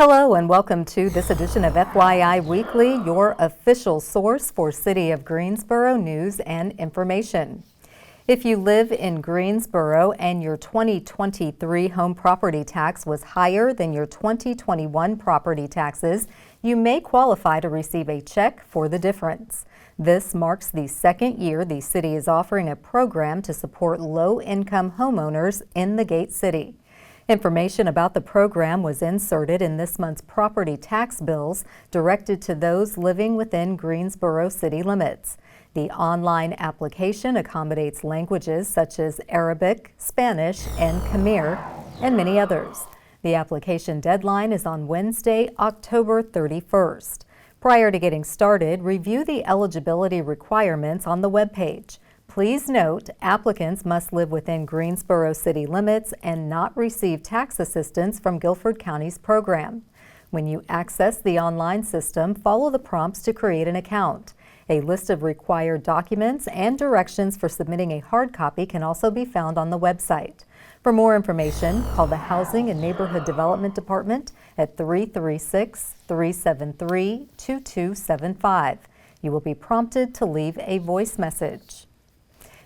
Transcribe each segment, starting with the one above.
Hello and welcome to this edition of FYI Weekly, your official source for City of Greensboro news and information. If you live in Greensboro and your 2023 home property tax was higher than your 2021 property taxes, you may qualify to receive a check for the difference. This marks the second year the city is offering a program to support low-income homeowners in the Gate City. Information about the program was inserted in this month's property tax bills directed to those living within Greensboro city limits. The online application accommodates languages such as Arabic, Spanish, and Khmer, and many others. The application deadline is on Wednesday, October 31st. Prior to getting started, review the eligibility requirements on the webpage. Please note, applicants must live within Greensboro city limits and not receive tax assistance from Guilford County's program. When you access the online system, follow the prompts to create an account. A list of required documents and directions for submitting a hard copy can also be found on the website. For more information, call the Housing and Neighborhood Development Department at 336-373-2275. You will be prompted to leave a voice message.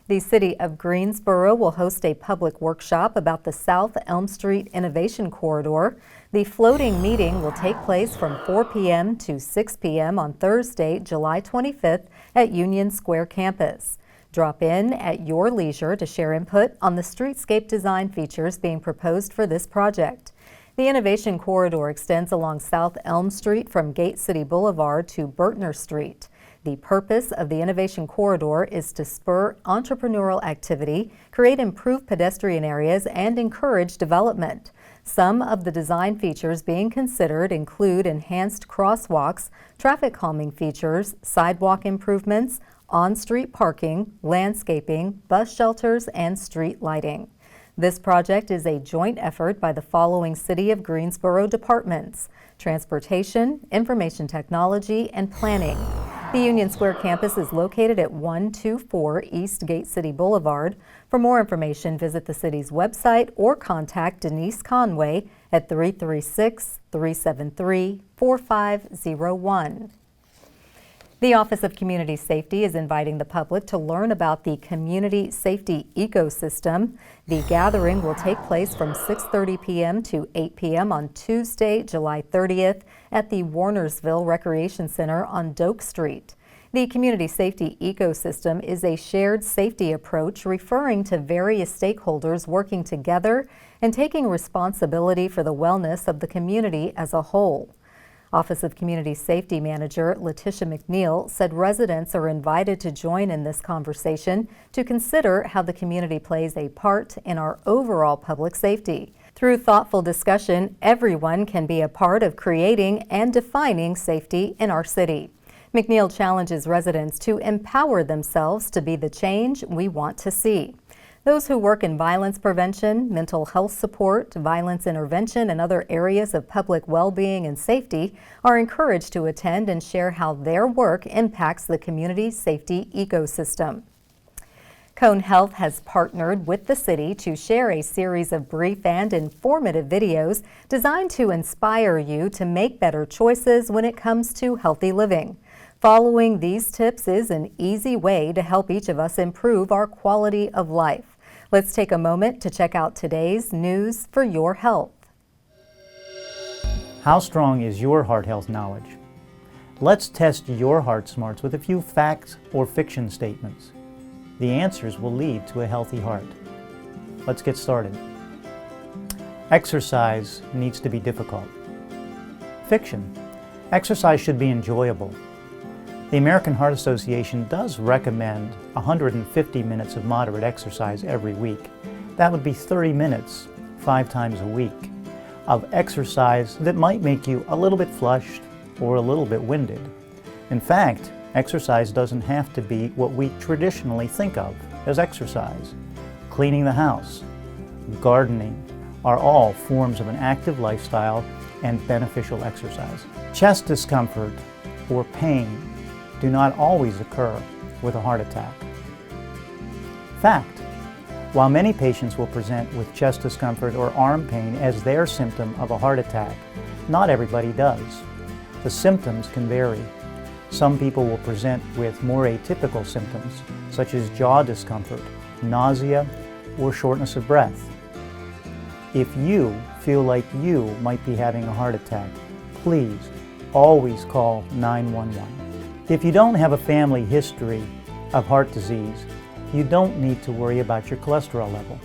The City of Greensboro will host a public workshop about the South Elm Street Innovation Corridor. The floating meeting will take place from 4 p.m. to 6 p.m. on Thursday, July 25th at Union Square campus. Drop in at your leisure to share input on the streetscape design features being proposed for this project. The Innovation Corridor extends along South Elm Street from Gate City Boulevard to Bertner Street. The purpose of the Innovation Corridor is to spur entrepreneurial activity, create improved pedestrian areas, and encourage development. Some of the design features being considered include enhanced crosswalks, traffic calming features, sidewalk improvements, on-street parking, landscaping, bus shelters, and street lighting. This project is a joint effort by the following City of Greensboro departments: Transportation, Information Technology, and Planning. The Union Square campus is located at 124 East Gate City Boulevard. For more information, visit the city's website or contact Denise Conway at 336-373-4501. The Office of Community Safety is inviting the public to learn about the community safety ecosystem. The gathering will take place from 6:30 p.m. to 8 p.m. on Tuesday, July 30th at the Warnersville Recreation Center on Doak Street. The community safety ecosystem is a shared safety approach referring to various stakeholders working together and taking responsibility for the wellness of the community as a whole. Office of Community Safety Manager Letitia McNeil said residents are invited to join in this conversation to consider how the community plays a part in our overall public safety. Through thoughtful discussion, everyone can be a part of creating and defining safety in our city. McNeil challenges residents to empower themselves to be the change we want to see. Those who work in violence prevention, mental health support, violence intervention, and other areas of public well-being and safety are encouraged to attend and share how their work impacts the community safety ecosystem. Cone Health has partnered with the city to share a series of brief and informative videos designed to inspire you to make better choices when it comes to healthy living. Following these tips is an easy way to help each of us improve our quality of life. Let's take a moment to check out today's news for your health. How strong is your heart health knowledge? Let's test your heart smarts with a few facts or fiction statements. The answers will lead to a healthy heart. Let's get started. Exercise needs to be difficult. Fiction. Exercise should be enjoyable. The American Heart Association does recommend 150 minutes of moderate exercise every week. That would be 30 minutes, 5 times a week, of exercise that might make you a little bit flushed or a little bit winded. In fact, exercise doesn't have to be what we traditionally think of as exercise. Cleaning the house, gardening are all forms of an active lifestyle and beneficial exercise. Chest discomfort or pain do not always occur with a heart attack. Fact: while many patients will present with chest discomfort or arm pain as their symptom of a heart attack, Not everybody does. The symptoms can vary. Some people will present with more atypical symptoms, such as jaw discomfort, nausea, or shortness of breath. If you feel like you might be having a heart attack, please always call 911. If you don't have a family history of heart disease, you don't need to worry about your cholesterol level.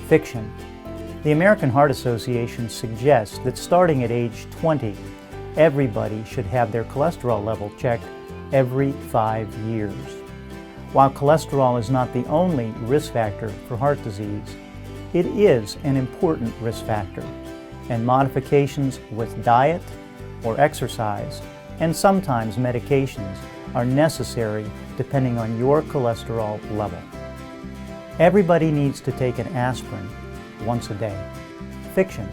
Fiction. The American Heart Association suggests that starting at age 20, everybody should have their cholesterol level checked every 5 years. While cholesterol is not the only risk factor for heart disease, it is an important risk factor, and modifications with diet or exercise, and sometimes medications, are necessary depending on your cholesterol level. Everybody needs to take an aspirin once a day. Fiction.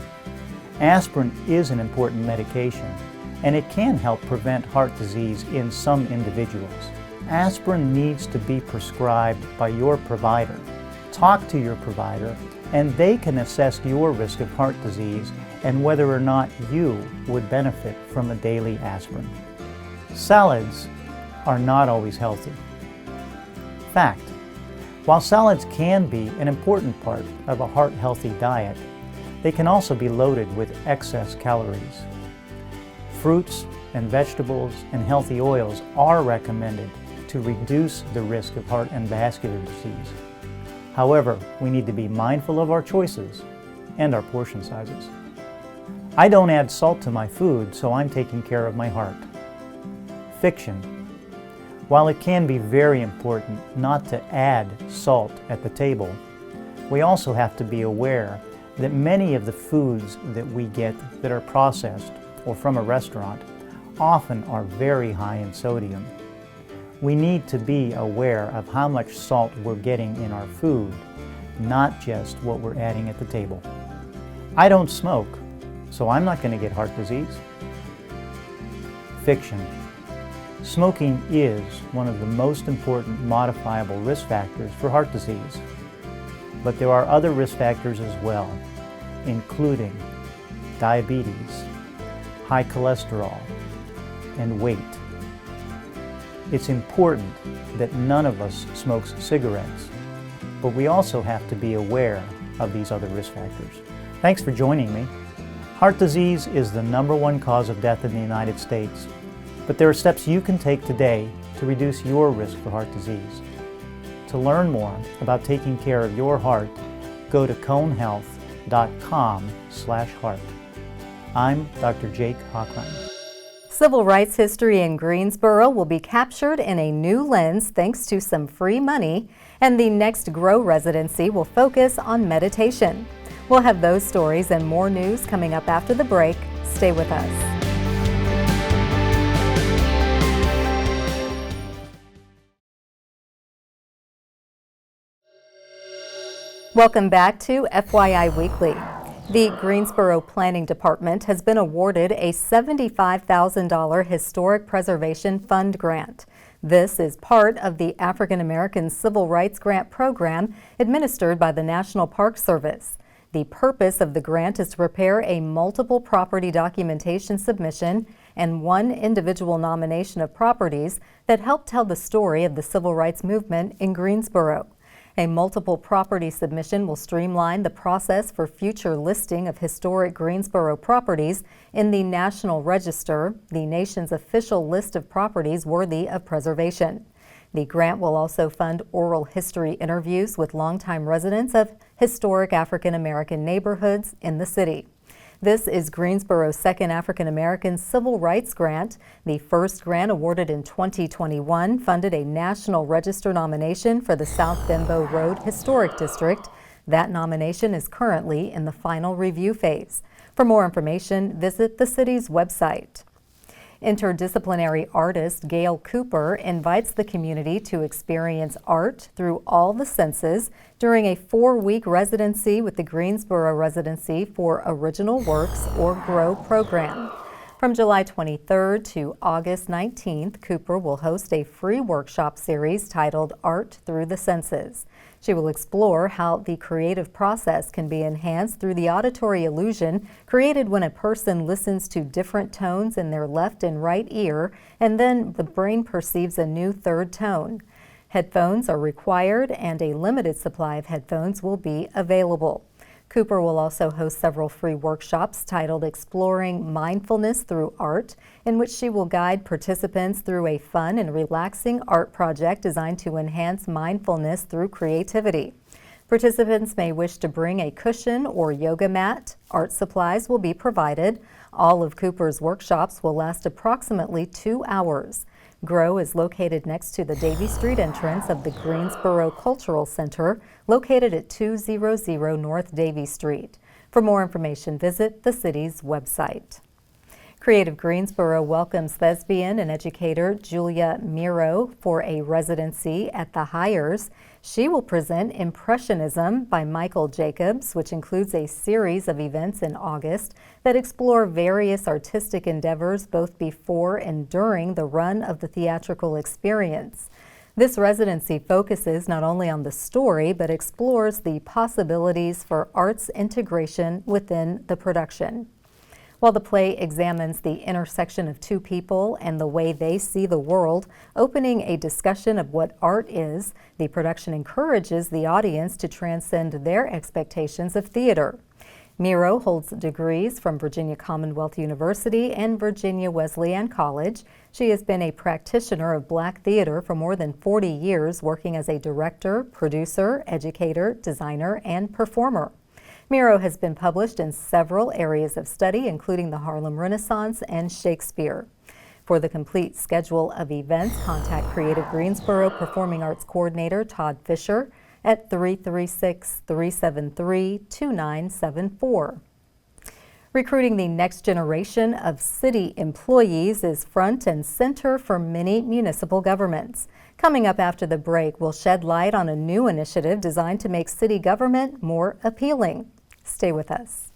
Aspirin is an important medication, and it can help prevent heart disease in some individuals. Aspirin needs to be prescribed by your provider. Talk to your provider, and they can assess your risk of heart disease and whether or not you would benefit from a daily aspirin. Salads are not always healthy. Fact. While salads can be an important part of a heart-healthy diet, they can also be loaded with excess calories. Fruits and vegetables and healthy oils are recommended to reduce the risk of heart and vascular disease. However, we need to be mindful of our choices and our portion sizes. I don't add salt to my food, so I'm taking care of my heart. Fiction. While it can be very important not to add salt at the table, we also have to be aware that many of the foods that we get that are processed or from a restaurant often are very high in sodium. We need to be aware of how much salt we're getting in our food, not just what we're adding at the table. I don't smoke, so I'm not going to get heart disease. Fiction. Smoking is one of the most important modifiable risk factors for heart disease. But there are other risk factors as well, including diabetes, high cholesterol, and weight. It's important that none of us smokes cigarettes, but we also have to be aware of these other risk factors. Thanks for joining me. Heart disease is the #1 cause of death in the United States, but there are steps you can take today to reduce your risk for heart disease. To learn more about taking care of your heart, go to conehealth.com/heart. I'm Dr. Jake Hochrein. Civil rights history in Greensboro will be captured in a new lens thanks to some free money, and the next GROW residency will focus on meditation. We'll have those stories and more news coming up after the break. Stay with us. Welcome back to FYI Weekly. The Greensboro Planning Department has been awarded a $75,000 Historic Preservation Fund grant. This is part of the African American Civil Rights Grant Program administered by the National Park Service. The purpose of the grant is to prepare a multiple property documentation submission and one individual nomination of properties that help tell the story of the civil rights movement in Greensboro. A multiple property submission will streamline the process for future listing of historic Greensboro properties in the National Register, the nation's official list of properties worthy of preservation. The grant will also fund oral history interviews with longtime residents of historic African American neighborhoods in the city. This is Greensboro's second African American Civil Rights Grant. The first grant, awarded in 2021, funded a National Register nomination for the South Bimbo Road Historic District. That nomination is currently in the final review phase. For more information, visit the city's website. Interdisciplinary artist Gail Cooper invites the community to experience art through all the senses during a 4-week residency with the Greensboro Residency for Original Works or GROW program. From July 23rd to August 19th, Cooper will host a free workshop series titled Art Through the Senses. She will explore how the creative process can be enhanced through the auditory illusion created when a person listens to different tones in their left and right ear, and then the brain perceives a new third tone. Headphones are required, and a limited supply of headphones will be available. Cooper will also host several free workshops titled Exploring Mindfulness Through Art, in which she will guide participants through a fun and relaxing art project designed to enhance mindfulness through creativity. Participants may wish to bring a cushion or yoga mat. Art supplies will be provided. All of Cooper's workshops will last approximately 2 hours. GROW is located next to the Davie Street entrance of the Greensboro Cultural Center, located at 200 North Davie Street. For more information, visit the city's website. Creative Greensboro welcomes thespian and educator Julia Miro for a residency at the Hires. She will present Impressionism by Michael Jacobs, which includes a series of events in August that explore various artistic endeavors both before and during the run of the theatrical experience. This residency focuses not only on the story, but explores the possibilities for arts integration within the production. While the play examines the intersection of two people and the way they see the world, opening a discussion of what art is, the production encourages the audience to transcend their expectations of theater. Miro holds degrees from Virginia Commonwealth University and Virginia Wesleyan College. She has been a practitioner of Black theater for more than 40 years, working as a director, producer, educator, designer, and performer. Miro has been published in several areas of study, including the Harlem Renaissance and Shakespeare. For the complete schedule of events, contact Creative Greensboro Performing Arts Coordinator Todd Fisher at 336-373-2974. Recruiting the next generation of city employees is front and center for many municipal governments. Coming up after the break, we'll shed light on a new initiative designed to make city government more appealing. Stay with us.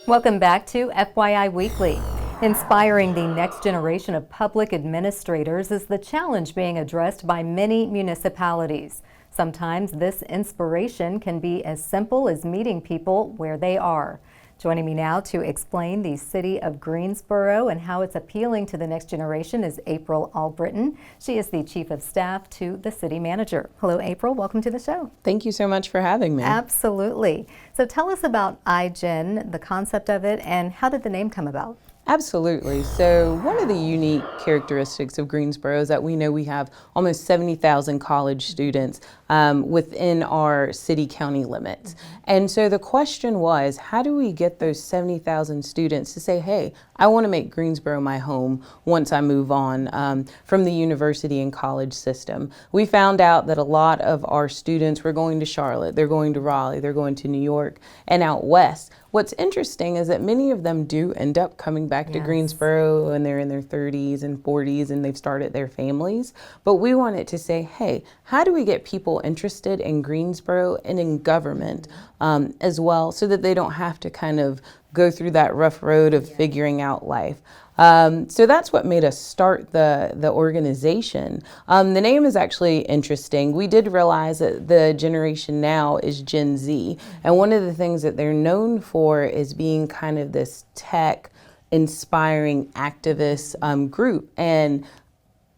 Welcome back to FYI Weekly. Inspiring the next generation of public administrators is the challenge being addressed by many municipalities. Sometimes this inspiration can be as simple as meeting people where they are. Joining me now to explain the city of Greensboro and how it's appealing to the next generation is April Albritton. She is the Chief of Staff to the City Manager. Hello, April. Welcome to the show. Thank you so much for having me. Absolutely. So tell us about iGen, the concept of it, and how did the name come about? Absolutely. So one of the unique characteristics of Greensboro is that we know we have almost 70,000 college students within our city-county limits. And so the question was, how do we get those 70,000 students to say, hey, I want to make Greensboro my home once I move on from the university and college system? We found out that a lot of our students were going to Charlotte, they're going to Raleigh, they're going to New York, and out west. What's interesting is that many of them do end up coming back to Greensboro when they're in their 30s and 40s and they've started their families. But we wanted to say, hey, how do we get people interested in Greensboro and in government as well, so that they don't have to kind of go through that rough road of figuring out life. So that's what made us start the organization. The name is actually interesting. We did realize that the generation now is Gen Z, and one of the things that they're known for is being kind of this tech inspiring activist group. And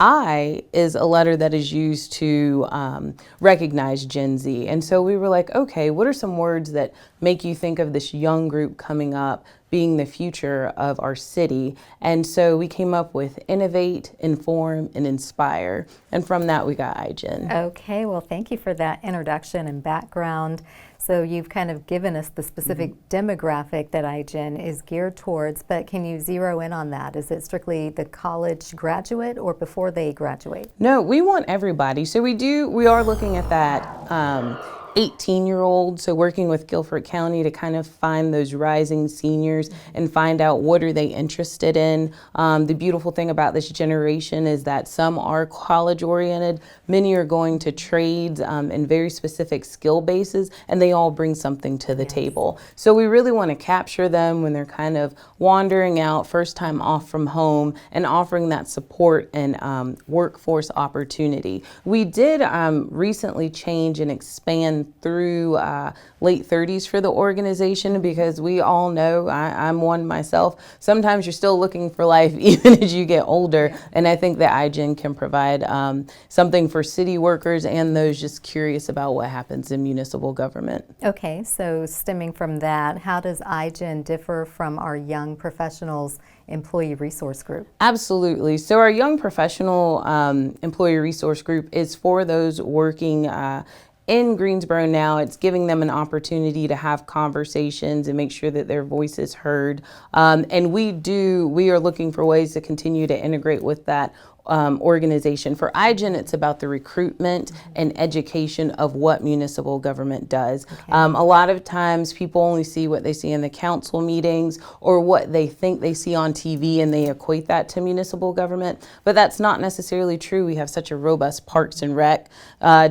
I is a letter that is used to recognize Gen Z. And so we were like, okay, what are some words that make you think of this young group coming up being the future of our city? And so we came up with innovate, inform, and inspire. And from that, we got iGen. Okay, well, thank you for that introduction and background. So you've kind of given us the specific demographic that iGen is geared towards, but can you zero in on that? Is it strictly the college graduate or before they graduate? No, we want everybody. So we are looking at that 18-year-olds, so working with Guilford County to kind of find those rising seniors and find out what are they interested in. The beautiful thing about this generation is that some are college oriented, many are going to trades and very specific skill bases, and they all bring something to the table. So we really want to capture them when they're kind of wandering out, first time off from home, and offering that support and workforce opportunity. We did recently change and expand through late 30s for the organization, because we all know, I'm one myself, sometimes you're still looking for life even as you get older, and I think that iGen can provide something for city workers and those just curious about what happens in municipal government. Okay, so stemming from that, how does iGen differ from our Young Professionals Employee Resource Group? Absolutely. So our Young Professional Employee Resource Group is for those working in Greensboro now. It's giving them an opportunity to have conversations and make sure that their voice is heard. And we are looking for ways to continue to integrate with that organization. For iGen, it's about the recruitment and education of what municipal government does. A lot of times people only see what they see in the council meetings or what they think they see on TV, and they equate that to municipal government, but that's not necessarily true. We have such a robust Parks and Rec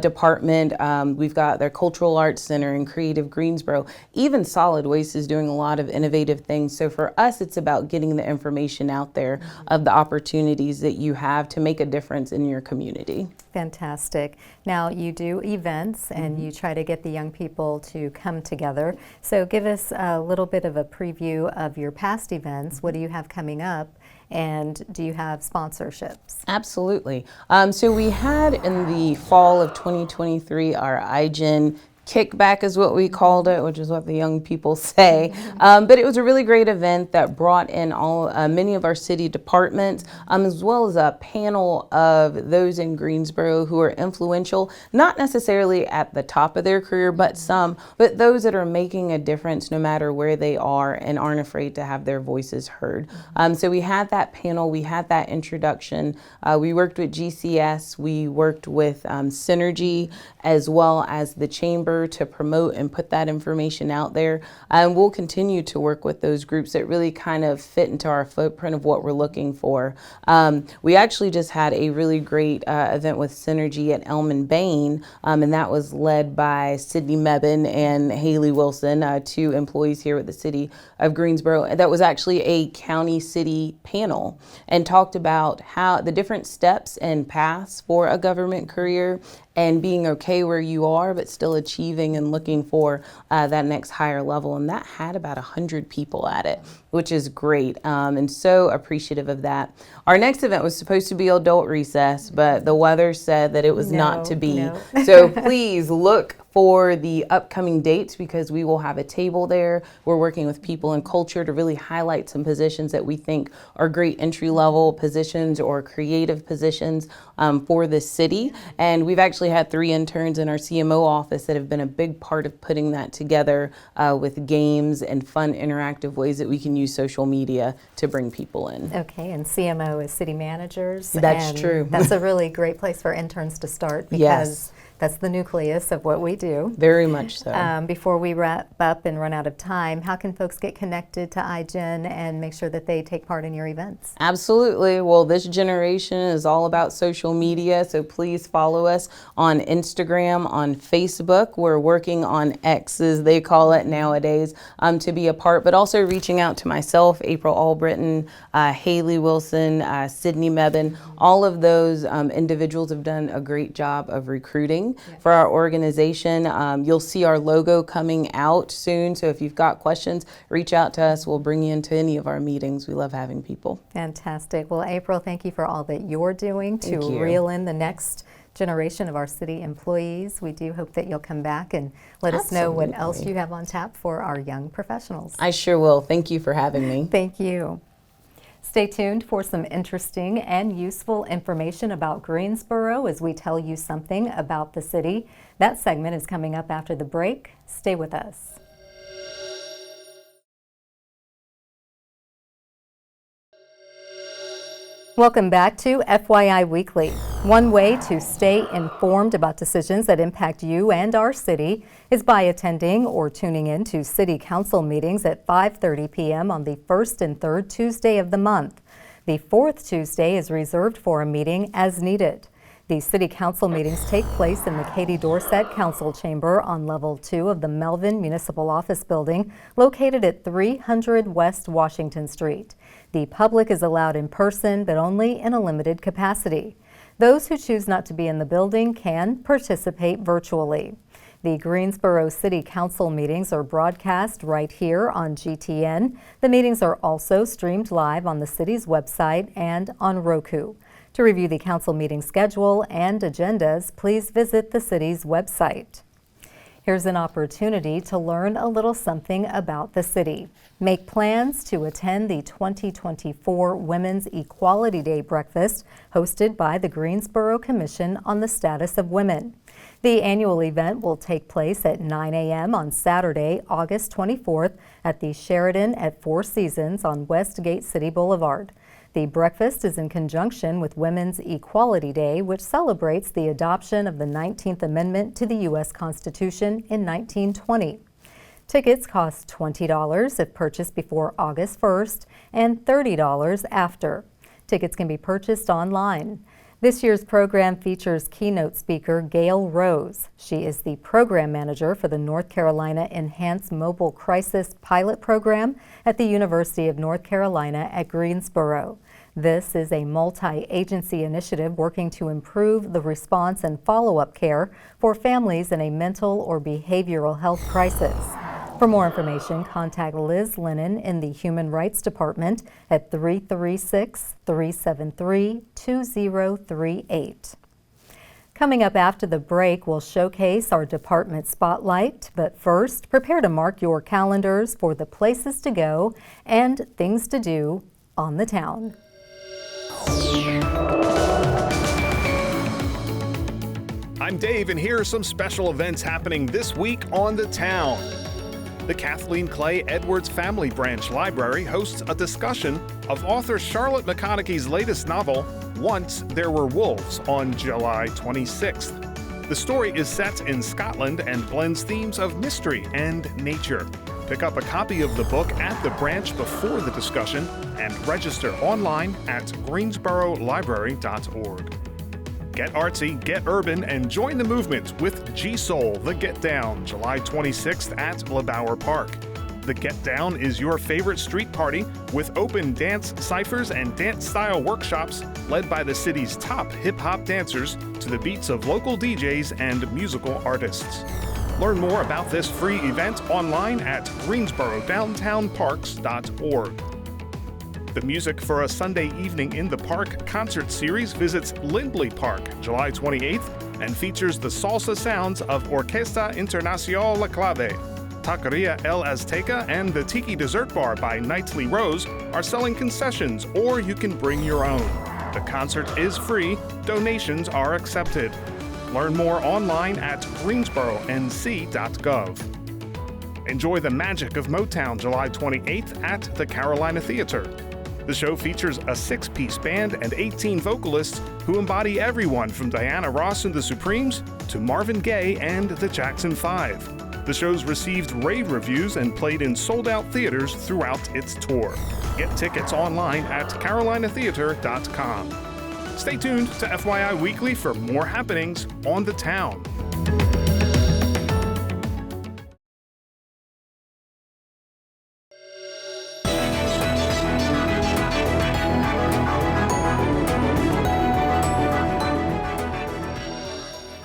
department. We've got their Cultural Arts Center and Creative Greensboro. Even Solid Waste is doing a lot of innovative things. So for us, it's about getting the information out there of the opportunities that you have to make a difference in your community. Fantastic. Now, you do events and you try to get the young people to come together. So give us a little bit of a preview of your past events. What do you have coming up? And do you have sponsorships? Absolutely. So we had in the fall of 2023 our iGen Kickback is what we called it, which is what the young people say. But it was a really great event that brought in many of our city departments, as well as a panel of those in Greensboro who are influential, not necessarily at the top of their career, but those that are making a difference no matter where they are and aren't afraid to have their voices heard. So we had that panel, we had that introduction. We worked with GCS, we worked with Synergy, as well as the Chamber to promote and put that information out there. And we'll continue to work with those groups that really kind of fit into our footprint of what we're looking for. We actually just had a really great event with Synergy at Elm and Bain, and that was led by Sydney Mebane and Haley Wilson, two employees here with the city of Greensboro. That was actually a county city panel and talked about how the different steps and paths for a government career and being okay where you are, but still achieving and looking for that next higher level. And that had about 100 people at it, which is great, and so appreciative of that. Our next event was supposed to be adult recess, but the weather said that it was not to be. So please look for the upcoming dates, because we will have a table there. We're working with people in culture to really highlight some positions that we think are great entry-level positions or creative positions for the city. And we've actually had 3 interns in our CMO office that have been a big part of putting that together with games and fun interactive ways that we can use social media to bring people in. Okay, and CMO is city managers. That's and true. That's a really great place for interns to start, because that's the nucleus of what we do. Very much so. Before we wrap up and run out of time, how can folks get connected to iGen and make sure that they take part in your events? Absolutely. Well, this generation is all about social media, so please follow us on Instagram, on Facebook. We're working on X, as they call it nowadays, to be a part, but also reaching out to myself, April Albritton, Haley Wilson, Sydney Mebane. All of those individuals have done a great job of recruiting for our organization. You'll see our logo coming out soon, so if you've got questions, reach out to us. We'll bring you into any of our meetings. We love having people. Fantastic. Well, April, thank you for all that you're doing to reel in the next generation of our city employees. We do hope that you'll come back and let us know what else you have on tap for our young professionals. I sure will. Thank you for having me. Thank you. Stay tuned for some interesting and useful information about Greensboro as we tell you something about the city. That segment is coming up after the break. Stay with us. Welcome back to FYI Weekly. One way to stay informed about decisions that impact you and our city is by attending or tuning in to City Council meetings at 5:30 p.m. on the first and third Tuesday of the month. The fourth Tuesday is reserved for a meeting as needed. The City Council meetings take place in the Katie Dorset Council Chamber on Level 2 of the Melvin Municipal Office Building, located at 300 West Washington Street. The public is allowed in person, but only in a limited capacity. Those who choose not to be in the building can participate virtually. The Greensboro City Council meetings are broadcast right here on GTN. The meetings are also streamed live on the city's website and on Roku. To review the council meeting schedule and agendas, please visit the city's website. Here's an opportunity to learn a little something about the city. Make plans to attend the 2024 Women's Equality Day breakfast hosted by the Greensboro Commission on the Status of Women. The annual event will take place at 9 a.m. on Saturday, August 24th at the Sheraton at Four Seasons on Westgate City Boulevard. The breakfast is in conjunction with Women's Equality Day, which celebrates the adoption of the 19th Amendment to the U.S. Constitution in 1920. Tickets cost $20 if purchased before August 1st and $30 after. Tickets can be purchased online. This year's program features keynote speaker Gail Rose. She is the program manager for the North Carolina Enhanced Mobile Crisis Pilot Program at the University of North Carolina at Greensboro. This is a multi-agency initiative working to improve the response and follow-up care for families in a mental or behavioral health crisis. For more information, contact Liz Lennon in the Human Rights Department at 336-373-2038. Coming up after the break, we'll showcase our department spotlight. But first, prepare to mark your calendars for the places to go and things to do on the town. I'm Dave, and here are some special events happening this week on the town. The Kathleen Clay Edwards Family Branch Library hosts a discussion of author Charlotte McConaughey's latest novel, Once There Were Wolves, on July 26th. The story is set in Scotland and blends themes of mystery and nature. Pick up a copy of the book at the branch before the discussion and register online at greensborolibrary.org. Get artsy, get urban, and join the movement with G-Soul, The Get Down, July 26th at LeBauer Park. The Get Down is your favorite street party with open dance ciphers and dance-style workshops led by the city's top hip-hop dancers to the beats of local DJs and musical artists. Learn more about this free event online at greensborodowntownparks.org. The Music for a Sunday Evening in the Park concert series visits Lindley Park July 28th and features the salsa sounds of Orquesta Internacional La Clave. Taqueria El Azteca and the Tiki Dessert Bar by Nightly Rose are selling concessions, or you can bring your own. The concert is free, donations are accepted. Learn more online at greensboronc.gov. Enjoy the magic of Motown July 28th at the Carolina Theater. The show features a 6-piece band and 18 vocalists who embody everyone from Diana Ross and the Supremes to Marvin Gaye and the Jackson 5. The show's received rave reviews and played in sold-out theaters throughout its tour. Get tickets online at carolinatheater.com. Stay tuned to FYI Weekly for more happenings on the town.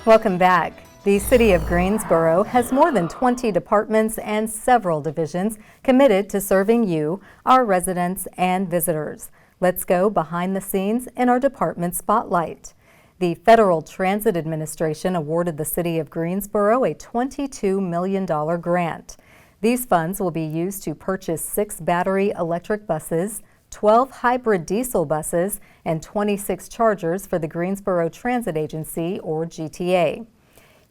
Welcome back. The City of Greensboro has more than 20 departments and several divisions committed to serving you, our residents and visitors. Let's go behind the scenes in our department spotlight. The Federal Transit Administration awarded the City of Greensboro a $22 million grant. These funds will be used to purchase 6 battery electric buses, 12 hybrid diesel buses, and 26 chargers for the Greensboro Transit Agency, or GTA.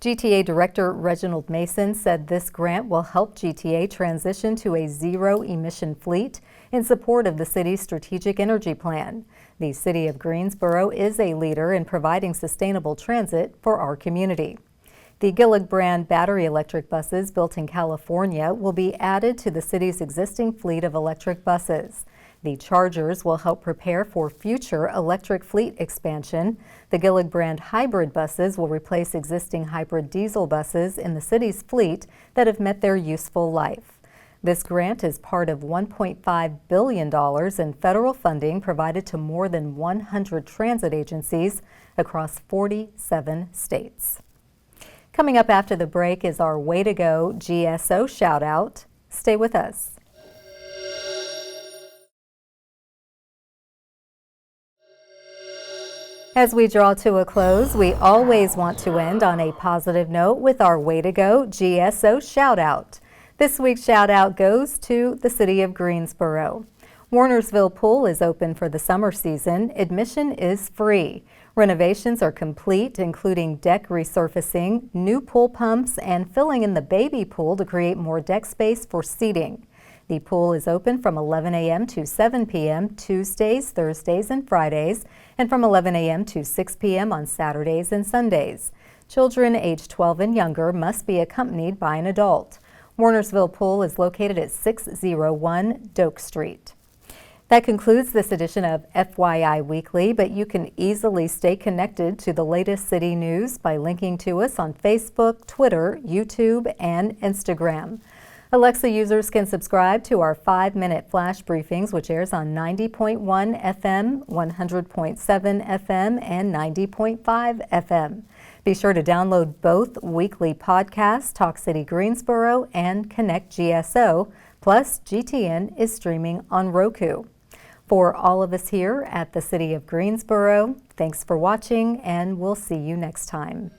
GTA Director Reginald Mason said this grant will help GTA transition to a zero-emission fleet in support of the city's strategic energy plan. The City of Greensboro is a leader in providing sustainable transit for our community. The Gillig brand battery electric buses built in California will be added to the city's existing fleet of electric buses. The chargers will help prepare for future electric fleet expansion. The Gillig brand hybrid buses will replace existing hybrid diesel buses in the city's fleet that have met their useful life. This grant is part of $1.5 billion in federal funding provided to more than 100 transit agencies across 47 states. Coming up after the break is our Way to Go GSO shout out. Stay with us. As we draw to a close, we always want to end on a positive note with our Way to Go GSO shout out. This week's shout out goes to the City of Greensboro. Warnersville Pool is open for the summer season. Admission is free. Renovations are complete, including deck resurfacing, new pool pumps, and filling in the baby pool to create more deck space for seating. The pool is open from 11 a.m. to 7 p.m. Tuesdays, Thursdays, and Fridays, and from 11 a.m. to 6 p.m. on Saturdays and Sundays. Children aged 12 and younger must be accompanied by an adult. Warnersville Pool is located at 601 Doak Street. That concludes this edition of FYI Weekly, but you can easily stay connected to the latest city news by linking to us on Facebook, Twitter, YouTube, and Instagram. Alexa users can subscribe to our 5-minute flash briefings, which airs on 90.1 FM, 100.7 FM, and 90.5 FM. Be sure to download both weekly podcasts, Talk City Greensboro and Connect GSO, plus GTN is streaming on Roku. For all of us here at the City of Greensboro, thanks for watching, and we'll see you next time.